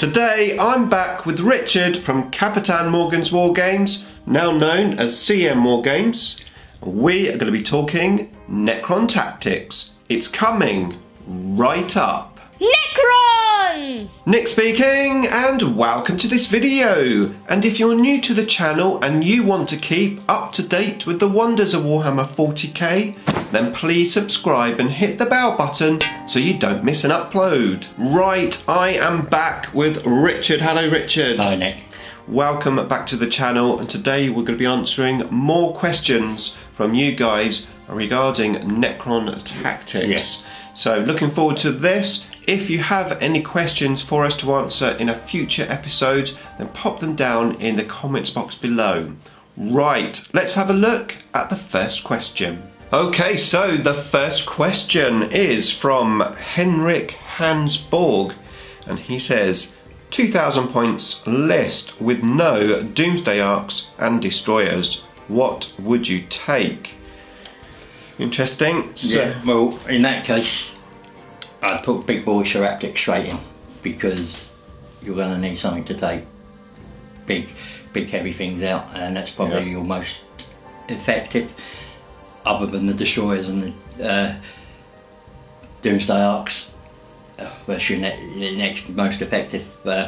Today I'm back with Richard from Capatan Morgan's Wargames, now known as C M Wargames. We are going to be talking Necron Tactics. It's coming right up. Necrons! Nick speaking, and welcome to this video. And if you're new to the channel and you want to keep up to date with the Wonders of Warhammer 40k, then please subscribe and hit the bell button so you don't miss an upload. Right, I am back with Richard. Hello Richard. Hi Nick. Welcome back to the channel, and today we're going to be answering more questions from you guys regarding Necron Tactics. Yes. So looking forward to this. If you have any questions for us to answer in a future episode, then pop them down in the comments box below. Right, let's have a look at the first question. Okay, so the first question is from Henrik Hansborg, and he says, 2,000 points list with no Doomsday Arcs and Destroyers. What would you take? Interesting. So, Yeah, well, in that case, I'd put Big Boy Seraptic straight in, because you're going to need something to take big heavy things out, and that's probably your most effective, other than the Destroyers and the Doomsday Arcs. That's your next most effective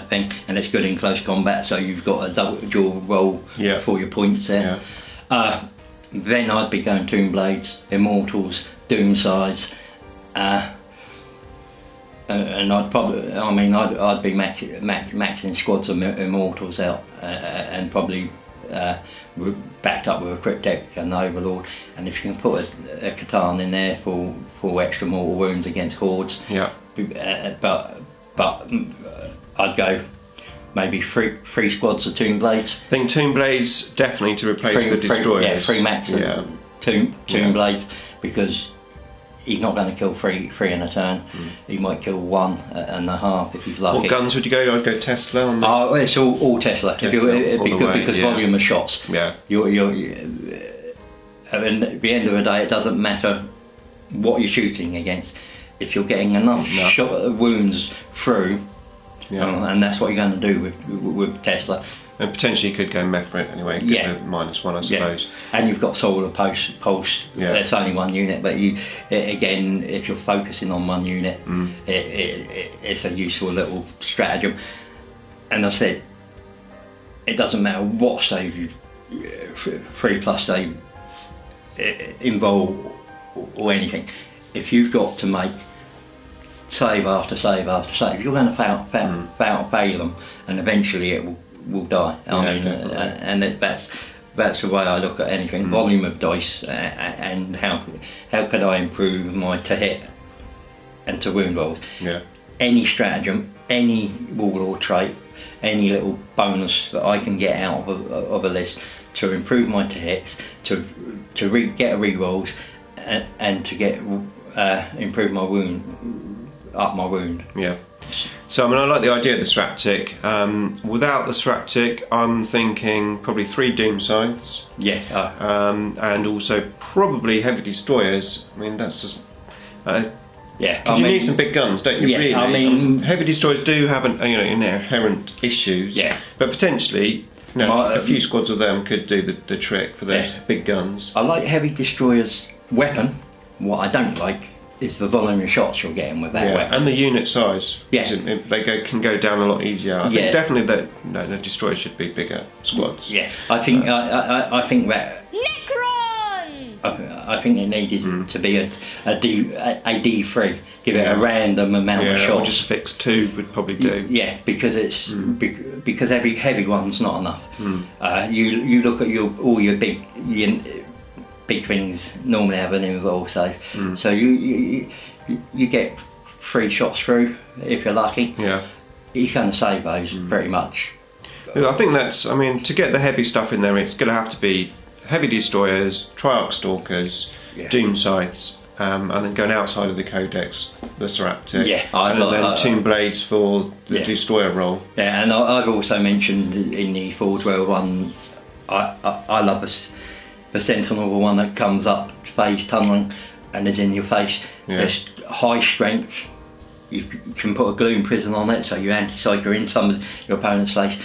thing, and it's good in close combat, so you've got a dual roll for your points there. Yeah. Then I'd be going Tomb Blades, Immortals, Doomsides, and I'd probably, I'd be maxing squads of Immortals out, and probably backed up with a Cryptek and the Overlord. And if you can put a Catan in there for extra mortal wounds against hordes, but I'd go maybe three squads of Tomb Blades. I think Tomb Blades definitely to replace the Destroyers. Three max Tomb Blades, because he's not going to kill three in a turn. He might kill 1.5 if he's lucky. What guns would you go? I'd go Tesla. On the... Oh, it's all Tesla. Because volume of shots. Yeah. And at the end of the day, it doesn't matter what you're shooting against. If you're getting enough wounds through, and that's what you're going to do with Tesla. And potentially you could go Mefrit anyway, get a -1 I suppose. And you've got Solar Pulse, it's only one unit, but again, if you're focusing on one unit, it's a useful little stratagem. And I said, it doesn't matter what save you, 3+ save involve or anything. If you've got to make save after save after save, you're going to fail them, and eventually it will die. That's the way I look at anything. Volume of dice, and how could I improve my to hit and to wound rolls. Any stratagem, any warlord trait, any little bonus that I can get out of a list to improve my to hits, to get a re-rolls, and to get improve my wound, up my wound. So I like the idea of the Seraptic. Without the Seraptic, I'm thinking probably 3 Doom Scythes. And also probably Heavy Destroyers. I mean, that's just... because you need some big guns, don't you? Really. Heavy Destroyers do have inherent issues. But potentially, a few squads of them could do the trick for those big guns. I like Heavy Destroyers' weapon. What I don't like is the volume of shots you're getting with that weapon. And the unit size. They can go down a lot easier. I think definitely that the Destroyers should be bigger squads. I think I think that Necrons! I think it needed to be a D3. Give it a random amount of shots. Or just fix 2 would probably do. Because it's because every heavy one's not enough. You look at all your big things normally have an involved save, so you get 3 shots through if you're lucky. He's going to save those pretty much. I think that's, to get the heavy stuff in there, it's going to have to be Heavy Destroyers, Triarch Stalkers, Doom Scythes, and then going outside of the Codex, the Seraptic, and then Tomb Blades for the Destroyer role. And I've also mentioned in the Forge World one, I love the Sentinel, one that comes up phase tunnelling and is in your face. It's high strength, you can put a gloom prison on it, so you anti-psyker in some of your opponent's face.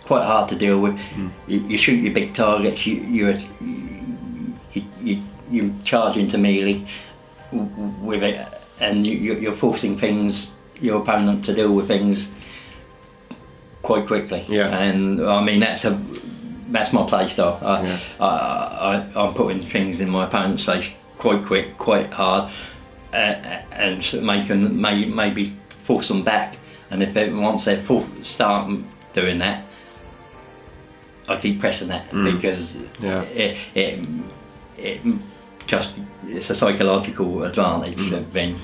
Quite hard to deal with. You shoot your big targets. You charge into melee with it, and you're forcing your opponent to deal with things quite quickly. Yeah. And I mean that's my play style. I'm putting things in my opponent's face quite quick, quite hard, and maybe force them back. And once they start doing that, I keep pressing that because it's a psychological advantage. Then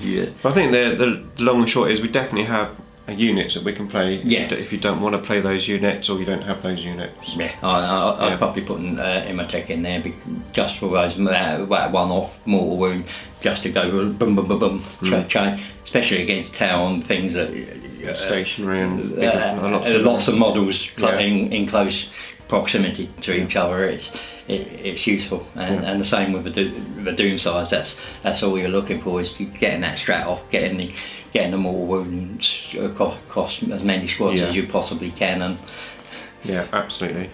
I think the long and short is we definitely have units that we can play. Yeah. If you don't want to play those units or you don't have those units. Yeah, I'd probably put an Imatech in there just for those that one-off mortal wound, just to go boom, boom, boom, boom, chain, especially against town things that stationary and lots of models in close proximity to each other. It's useful, and the same with the doom sides. That's all you're looking for, is getting that strat off, getting the mortal wounds across as many squads as you possibly can. And yeah, absolutely.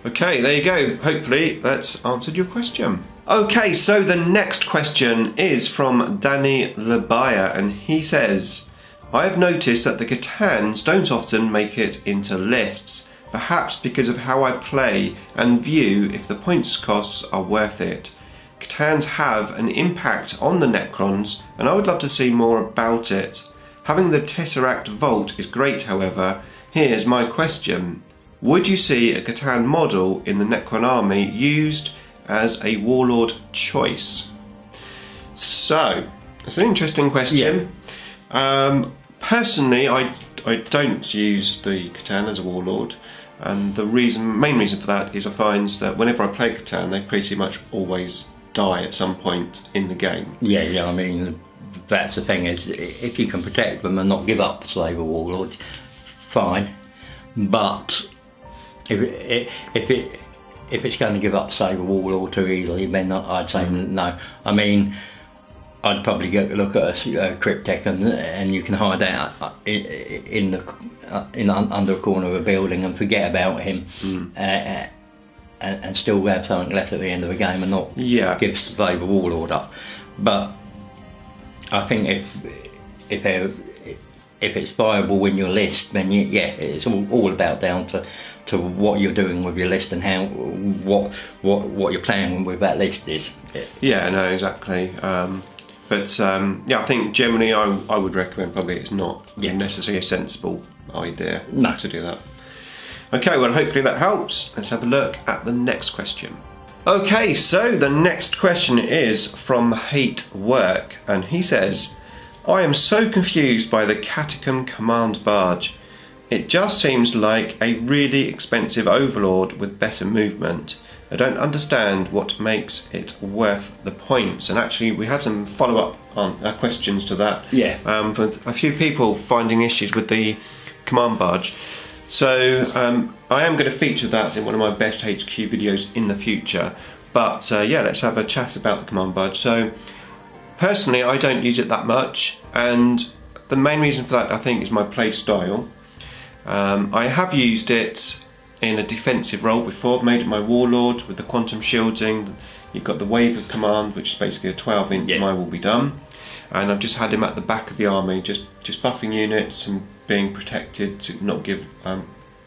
Okay, there you go. Hopefully that's answered your question. Okay, so the next question is from Danny Lebaya, and he says, I have noticed that the Catans don't often make it into lists, perhaps because of how I play and view if the points costs are worth it. Catans have an impact on the Necrons, and I would love to see more about it. Having the Tesseract Vault is great, however. Here's my question. Would you see a Catan model in the Necron army used as a warlord choice? So, it's an interesting question. Personally, I don't use the Catan as a warlord, and the main reason for that is I find that whenever I play Catan, they pretty much always die at some point in the game. Yeah, I mean, that's the thing, is if you can protect them and not give up the Slaver Warlord, fine. But if it's going to give up Slaver Warlord too easily, then I'd say no. I mean, I'd probably look at a Cryptek, and you can hide out under a corner of a building and forget about him. And still have something left at the end of the game and not give the Slaver Warlord up. But I think if it's viable in your list, then it's all about down to what you're doing with your list and how what you're playing with that list is. Yeah, no, exactly. But I think generally I would recommend probably it's not necessarily a sensible idea to do that. Okay, well hopefully that helps. Let's have a look at the next question. Okay, so the next question is from Hate Work, and he says, I am so confused by the Catacomb Command Barge. It just seems like a really expensive overlord with better movement. I don't understand what makes it worth the points. And actually we had some follow-up questions to that. For a few people finding issues with the Command Barge. So I am going to feature that in one of my best HQ videos in the future. But let's have a chat about the Command Barge. So personally, I don't use it that much, and the main reason for that, I think, is my play style. I have used it in a defensive role before. I've made it my warlord with the quantum shielding. You've got the wave of command, which is basically a 12-inch my will be done. And I've just had him at the back of the army, just buffing units and being protected to not give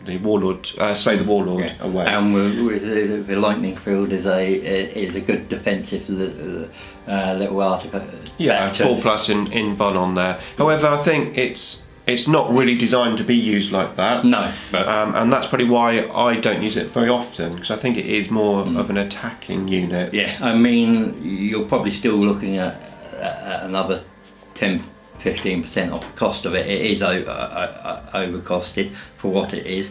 the warlord, Slaver Warlord away. And with the lightning field is a good defensive little artifact. Yeah, 4+ in Von on there. However, I think it's not really designed to be used like that. No. And that's probably why I don't use it very often, because I think it is more of an attacking unit. Yeah, I mean, you're probably still looking at another 10-15% off the cost of it. It is overcosted for what it is,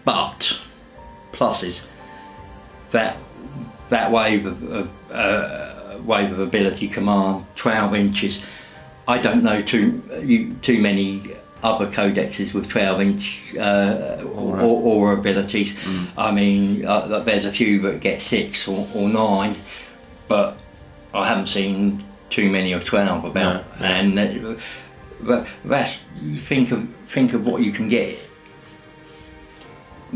but pluses, that wave of ability command, 12 inches. I don't know too many other codexes with 12-inch aura abilities. I mean, there's a few that get 6 or 9, but I haven't seen too many of 12 about, No, and but that's, you think of what you can get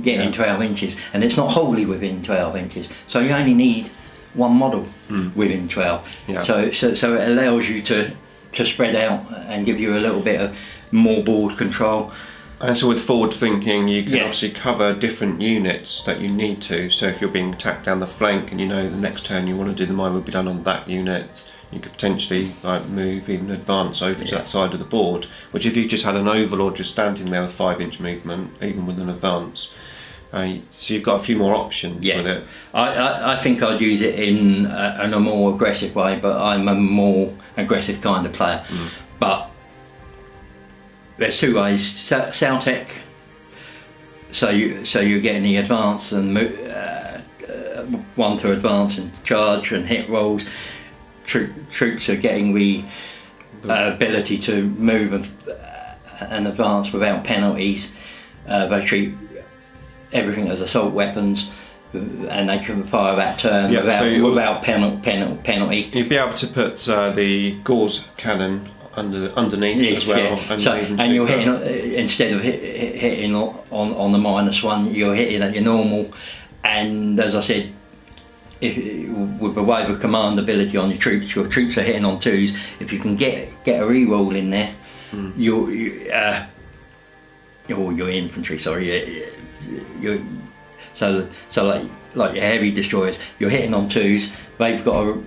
in 12 inches, and it's not wholly within 12 inches, so you only need one model within 12. So it allows you to spread out and give you a little bit of more board control. And so with forward thinking, you can obviously cover different units that you need to. So if you're being attacked down the flank and you know the next turn you want to do the mine will be done on that unit, you could potentially move, even advance over to that side of the board. Which if you just had an overlord just standing there with 5-inch movement, even with an advance, so you've got a few more options with it. I think I'd use it in a more aggressive way, but I'm a more aggressive kind of player. But there's two ways. Celtic, so you're getting the advance and one to advance and charge and hit rolls. Troops are getting the ability to move and advance without penalties. They treat everything as assault weapons, and they can fire that turn without penalty. You'd be able to put the Gauze cannon underneath as well, and you're hitting, instead of hitting on the -1, you're hitting at your normal. And as I said, with the wave of command ability on your troops are hitting on 2s. If you can get a re-roll in there, your infantry, sorry. So like your heavy destroyers, you're hitting on 2s. They've got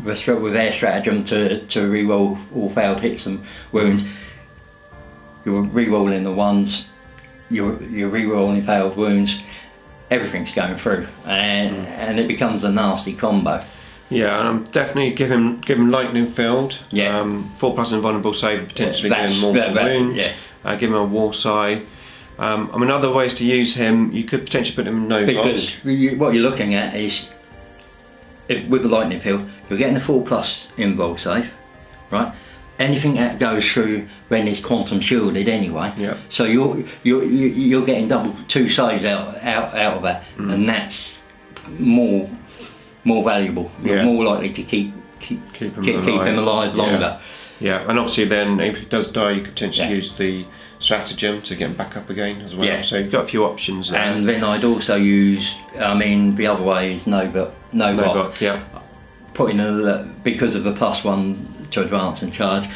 with their stratagem to re-roll all failed hits and wounds. You're re-rolling the 1s. You're re-rolling failed wounds. Everything's going through, and it becomes a nasty combo. Yeah, and I'm definitely give him lightning field. 4+ invulnerable save, potentially give him mortal wounds. Give him a war sigh. I mean, other ways to use him, you could potentially put him in Novok. Because what you're looking at is, with the lightning field, you're getting a 4+ invul save, right? Anything that goes through then is quantum shielded anyway. So you're getting 2 saves out of that, and that's more valuable. You're more likely to keep him alive longer. And obviously then if he does die, you could potentially use the stratagem to get him back up again as well. So you've got a few options there. And then I'd also use, the other way is Novok. Putting because of the +1 to advance and charge,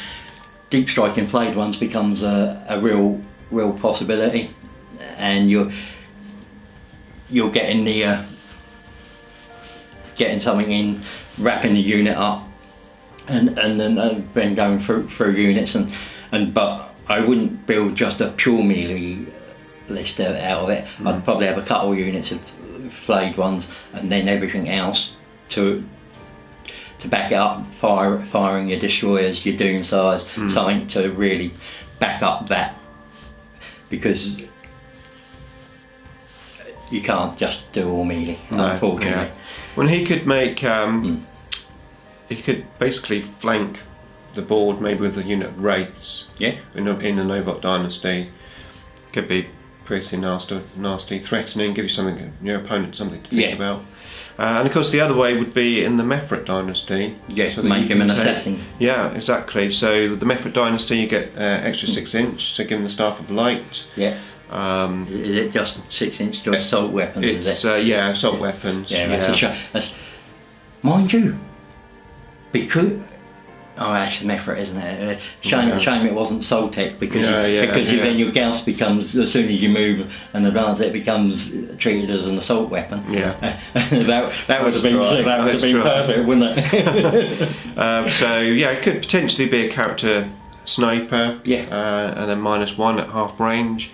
deep striking flayed ones becomes a real possibility, and you're getting getting something in, wrapping the unit up, and then going through units but I wouldn't build just a pure melee list out of it. I'd probably have a couple of units of flayed ones, and then everything else to back it up, firing your destroyers, your doom size, something to really back up that, because you can't just do all melee, unfortunately. When he could make, he could basically flank the board maybe with a unit of wraiths. In the Novok dynasty, could be pretty nasty, threatening, give you something, your opponent something to think about. And of course the other way would be in the Mefret dynasty. So make him an assassin. Yeah, exactly. So the Mefret dynasty, you get extra 6-inch, so give him the Staff of Light. Is it just 6-inch to assault weapons? It's assault weapons. That's a shame. Mind you, because actually Mefret, isn't it? Shame it wasn't Soltec, because then your Gauss becomes, as soon as you move and advance, it becomes treated as an assault weapon. that would have been perfect, wouldn't it? It could potentially be a character sniper. And then -1 at half range.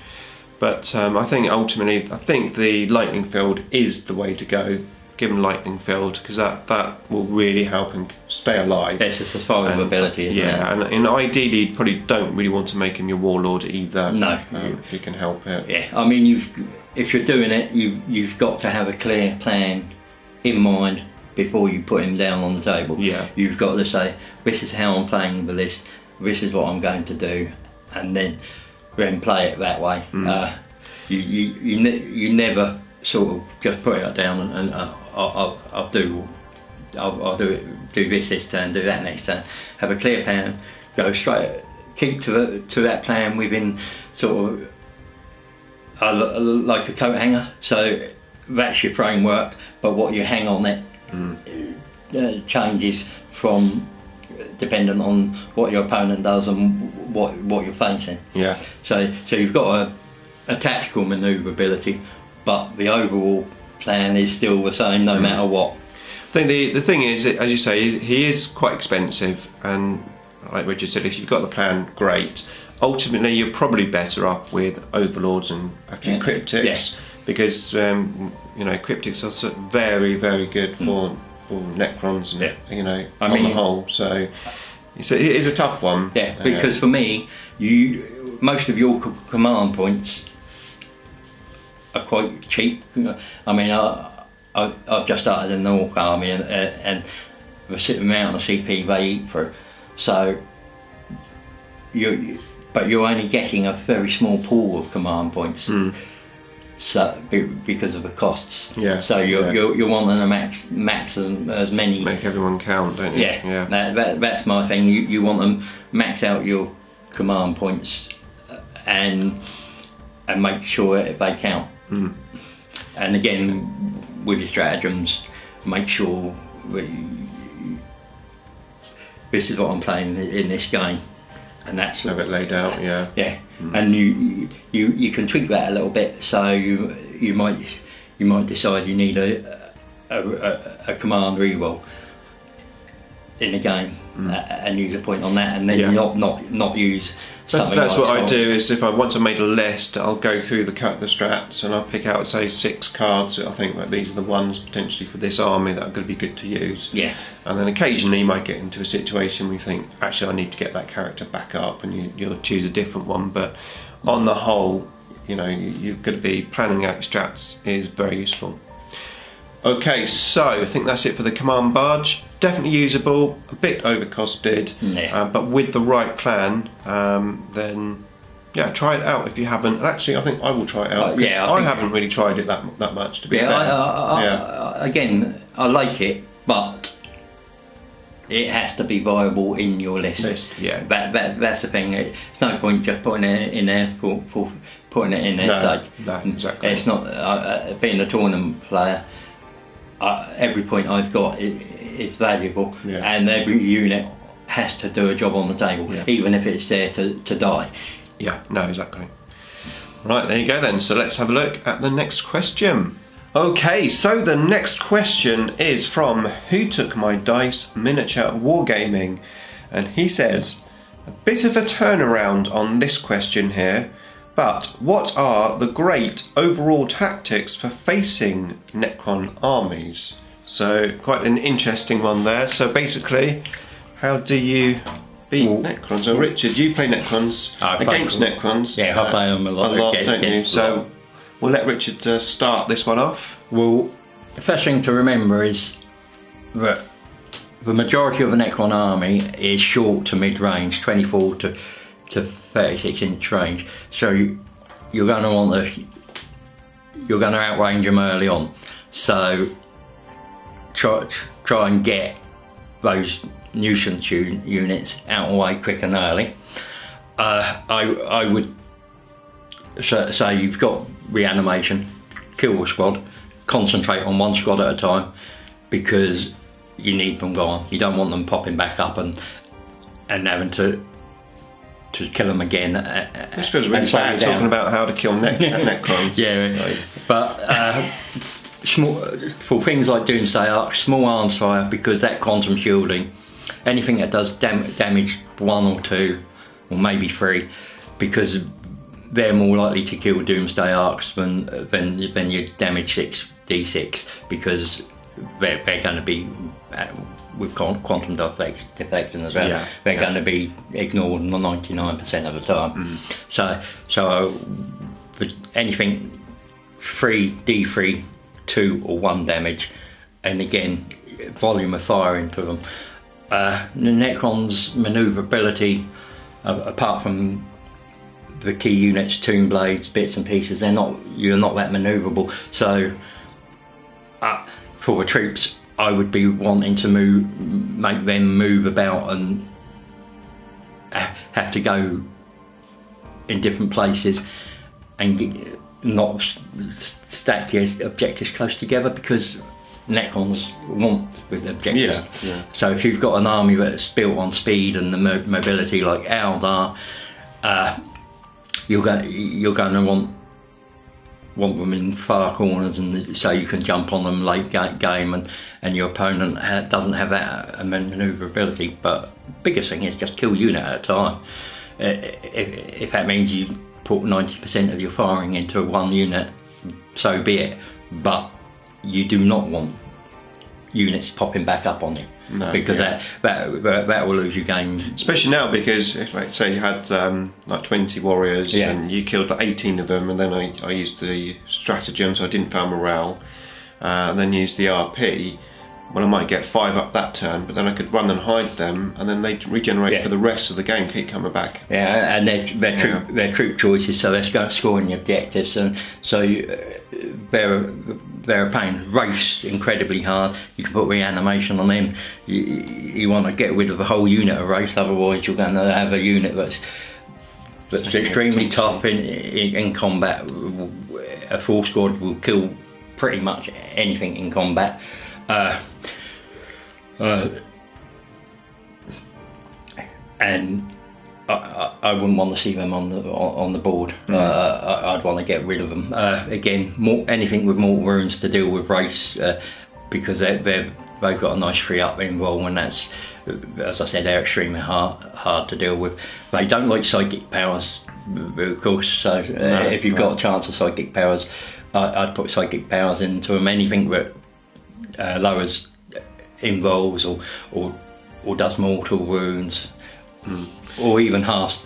But I think ultimately, the lightning field is the way to go. Give him lightning field, because that will really help him stay alive. It's a survivability, isn't it? And ideally you probably don't really want to make him your warlord either. No. If you can help it. I mean, if you're doing it, you've got to have a clear plan in mind before you put him down on the table. You've got to say, this is how I'm playing the list, this is what I'm going to do, and then play it that way. You never sort of just put it down and I'll I'll do this turn, do that next turn. Have a clear plan, go straight, keep to that plan within sort of like a coat hanger. So that's your framework, but what you hang on it changes from dependent on what your opponent does and what you're facing. Yeah. So you've got a tactical manoeuvrability, but the overall plan is still the same no matter what. I think the thing is, as you say, he is quite expensive, and like Richard said, if you've got the plan, great. Ultimately, you're probably better off with overlords and a few cryptics, because cryptics are very, very good for Necrons, and on the whole. So it is a tough one. Yeah, because for me, most of your command points are quite cheap. I mean, I've just started in the Orc army, and the amount of CP they eat for, so but you're only getting a very small pool of command points. So because of the costs, so you're wanting to max as many, make everyone count, don't you? That's my thing. You want them max out your command points and make sure they count. And again, with your stratagems, make sure this is what I'm playing in this game, and that's have it laid out. And you can tweak that a little bit. So you might decide you need a command reroll in a game and use a point on that, and then not use something. That's like what I do. Is if I once I've made a list, I'll go through the strats and I'll pick out, say, 6 cards that I think that these are the ones potentially for this army that are going to be good to use. And then occasionally you might get into a situation where you think, actually, I need to get that character back up, and you'll choose a different one. But on the whole, you've got to be planning out your strats is very useful. Okay, so I think that's it for the command barge. Definitely usable, a bit overcosted, but with the right plan, then try it out if you haven't. And actually, I think I will try it out, because I haven't really tried it that much, to be fair. Again, I like it, but it has to be viable in your list. That's the thing. It's no point just putting it in there for putting it in there. No, exactly. It's not being a tournament player. Every point I've got is valuable, and every unit has to do a job on the table, even if it's there to die. Exactly. Right, there you go then. So let's have a look at the next question. Okay, so the next question is from Who Took My Dice Miniature Wargaming, and he says, a bit of a turnaround on this question here, but what are the great overall tactics for facing Necron armies? So quite an interesting one there. So basically, how do you beat Necrons? So Richard, you play Necrons against Necrons. I play them a lot, don't you? So we'll let Richard start this one off. Well, the first thing to remember is that the majority of the Necron army is short to mid-range, 24 to 36-inch range. So you're going to outrange them early on. So try and get those nuisance units out of the way quick and early. I would say you've got reanimation, kill a squad, concentrate on one squad at a time, because you need them gone. You don't want them popping back up and having to kill them again. This feels really bad talking about how to kill Necrons. But for things like Doomsday Ark, small arms fire, because that quantum shielding, anything that does damage 1 or 2 or maybe 3, because they're more likely to kill Doomsday Arks than your damage 6d6, because they're going to be with quantum deflection as well. They're going to be ignored 99% of the time. So for anything 3, D3, 2 or 1 damage, and again volume of fire into them. The Necron's manoeuvrability, apart from the key units, tomb blades, bits and pieces, you're not that manoeuvrable. So for the troops, I would be wanting to make them move about and have to go in different places and not stack the objectives close together, because Necrons want with objectives. Yeah. So if you've got an army that's built on speed and the mobility like ours are, you're going to want them in far corners, and so you can jump on them late game, and your opponent doesn't have that manoeuvrability. But biggest thing is just kill unit at a time. If that means you put 90% of your firing into one unit, so be it. But you do not want units popping back up on you, because that will lose you games. Especially now, because if, like, say you had like 20 warriors and you killed like 18 of them, and then I used the stratagem, so I didn't fail morale, and then used the RP. Well, I might get 5 up that turn, but then I could run and hide them, and then they regenerate for the rest of the game, keep coming back. Yeah, and their troop choices, so they're going to score in the objectives, and so they're a pain. Wraiths incredibly hard. You can put reanimation on them. You want to get rid of a whole unit of Wraiths, otherwise you're going to have a unit that's extremely tough in combat. A 4 squad will kill pretty much anything in combat. And I wouldn't want to see them on the board. I'd want to get rid of them. Again, anything with mortal wounds to deal with Wraiths, because they've got a nice 3-up involved, and that's, as I said, they're extremely hard to deal with. They don't like psychic powers, of course. So if you've got a chance of psychic powers, I'd put psychic powers into them. Anything that lowers involves or does mortal wounds, or even halves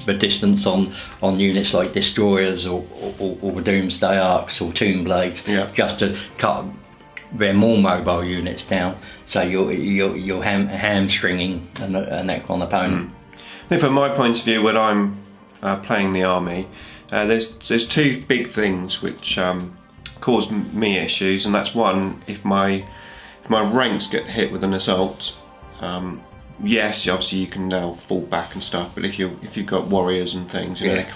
the distance on units like destroyers or doomsday arcs or tomb blades, just to cut their more mobile units down, so you're hamstringing a Necron opponent. I think from my point of view, when I'm playing the army, there's 2 big things which cause me issues, and that's one, if my ranks get hit with an assault, yes, obviously you can now fall back and stuff, but if you've got warriors and things, you know,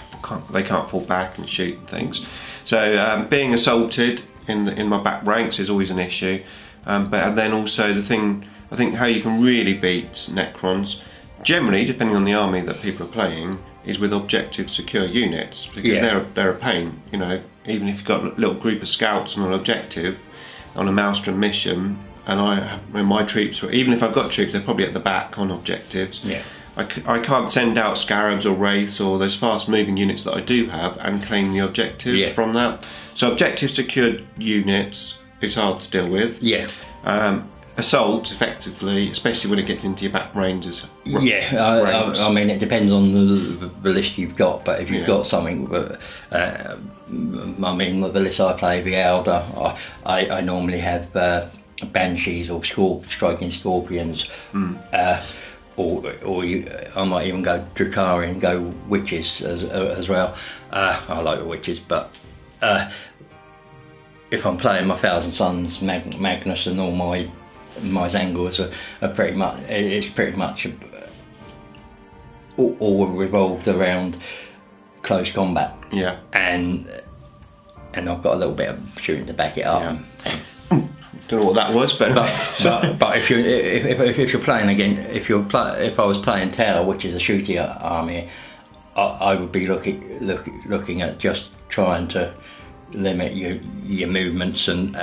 they can't fall back and shoot and things. So being assaulted in my back ranks is always an issue. And then also the thing, I think how you can really beat Necrons, generally depending on the army that people are playing, is with objective secure units, because they're a pain. You know, even if you've got a little group of scouts on an objective on a Maelstrom mission, and my troops, even if I've got troops, they're probably at the back on objectives. I can't send out Scarabs or Wraiths or those fast moving units that I do have and claim the objective from that. So objective secured units is hard to deal with. Assault, effectively, especially when it gets into your back ranges. I mean, it depends on the list you've got, but if you've got something, I mean, the list I play, the Elder, I normally have Banshees or striking Scorpions, or I might even go Drakari and go Witches as well. I like the Witches, but if I'm playing my Thousand Sons, Magnus, and all my Zangors are pretty much all revolved around close combat. And I've got a little bit of shooting to back it up. Don't know what that was, but if you're playing again, if I was playing Terror, which is a shooting army, I would be looking at just trying to limit your movements and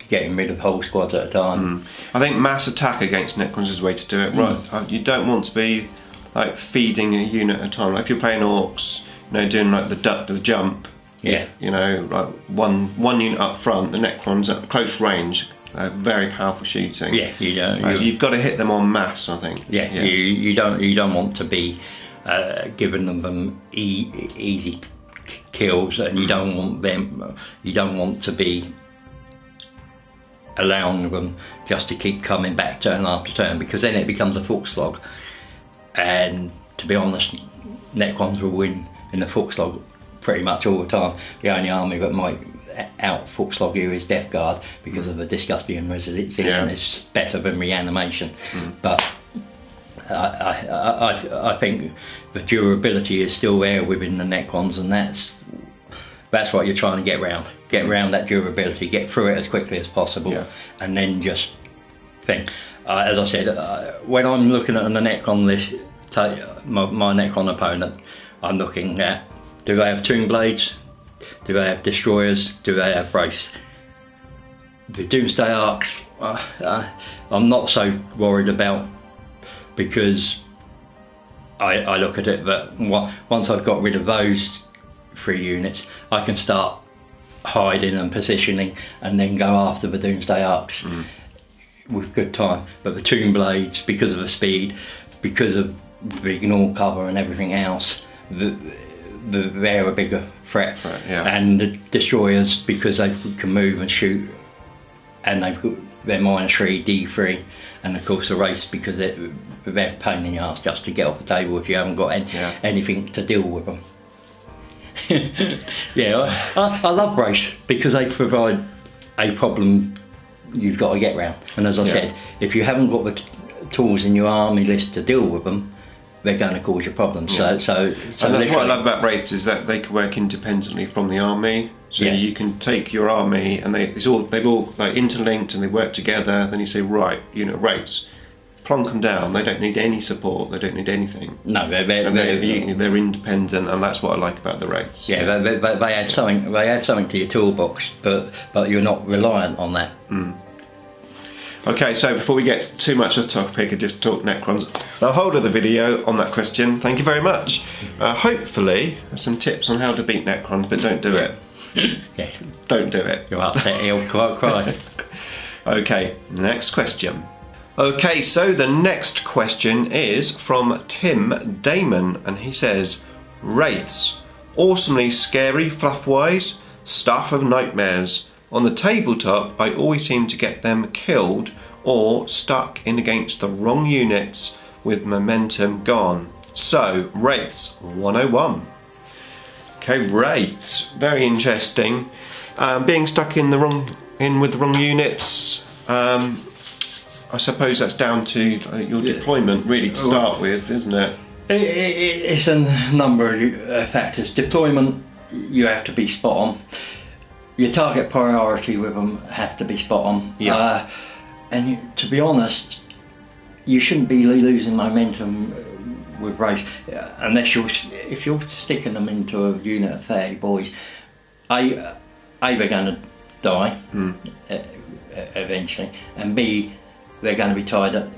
getting rid of whole squads at a time. I think mass attack against Necrons is the way to do it. Right, you don't want to be like feeding a unit at a time. Like if you're playing orcs, you know, doing like the jump. You know, like one unit up front, the Necrons at close range, very powerful shooting. You've got to hit them en masse, I think. You don't want to be giving them easy kills, and you don't want to be allowing them just to keep coming back turn after turn, because then it becomes a foot slog. And to be honest, Necrons will win in the foot slog pretty much all the time. The only army that might out foot slog you is Death Guard because of the disgusting resilience. It's better than reanimation, but I think the durability is still there within the Necrons, and that's what you're trying to get round. Get round that durability, get through it as quickly as possible, and then just think. As I said, when I'm looking at the Necron list, my Necron opponent, I'm looking at, do they have Tomb Blades? Do they have Destroyers? Do they have Wraiths? The Doomsday Arcs, I'm not so worried about, because I look at it that once I've got rid of those 3 units, I can start hiding and positioning and then go after the Doomsday Arcs with good time. But the Tomb Blades, because of the speed, because of the ignore cover and everything else, they're a bigger threat. And the Destroyers, because they can move and shoot, and they've got their -3 D3, and of course the Wraiths, because they're a pain in the arse just to get off the table if you haven't got anything to deal with them. I love Wraiths because they provide a problem you've got to get round, and as I said, if you haven't got the tools in your army list to deal with them, they're going to cause you problems. So and what I love about Wraiths is that they can work independently from the army. So you can take your army and they've all like interlinked and they work together. Then you say, right, Wraiths, plonk them down. They don't need any support. They don't need anything. No, they're independent, and that's what I like about the Wraiths. Yeah, they add something. They add something to your toolbox, but you're not reliant on that. Okay, so before we get too much off topic and just talk Necrons, I'll hold the video on that question. Thank you very much. Hopefully, some tips on how to beat Necrons, but don't do it. Don't do it. You're upset, he'll cry. Okay, next question. Okay, so the next question is from Tim Damon, and he says, Wraiths, awesomely scary fluff-wise, stuff of nightmares. On the tabletop, I always seem to get them killed or stuck in against the wrong units with momentum gone. So, Wraiths 101. Okay, Wraiths, very interesting. Being stuck with the wrong units. I suppose that's down to your deployment, really, to start with, isn't it? It's a number of factors. Deployment, you have to be spot on. Your target priority with them have to be spot on. And to be honest, you shouldn't be losing momentum with Wraiths unless if you're sticking them into a unit of 30 boys. A, they're going to die eventually, and B, they're going to be tied up.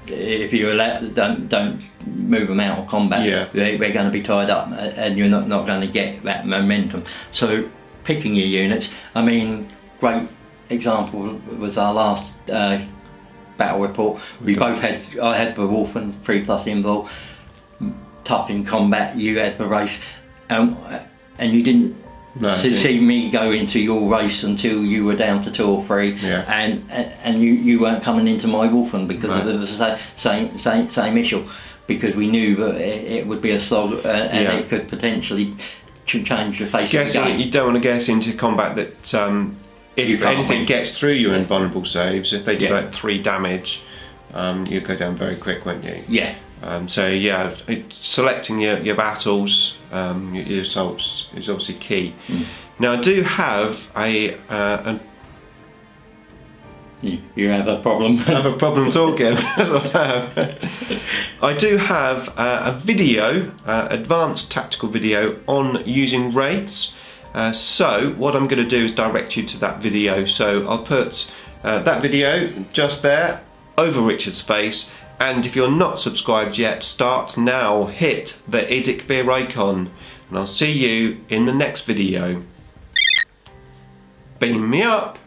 If you don't move them out of combat, they're going to be tied up, and you're not going to get that momentum. So picking your units, I mean, great example was our last battle report. I had the Wolf and 3+ invul, tough in combat. You had the Race, and you didn't see me go into your race until you were down to 2 or 3, and you weren't coming into my Wolfen because it was the same issue, because we knew that it would be a slog and it could potentially change the face of the game. You don't want to get into combat that if anything gets through your invulnerable saves, if they do like 3 damage, you'll go down very quick, won't you? Selecting your battles, your assaults is obviously key. Now I do have you have a problem. I have a problem talking. That's what I have. I do have a video, advanced tactical video on using Wraiths. So what I'm going to do is direct you to that video. So I'll put that video just there over Richard's face. And if you're not subscribed yet, start now. Hit the IDICBeer icon, and I'll see you in the next video. Beam me up.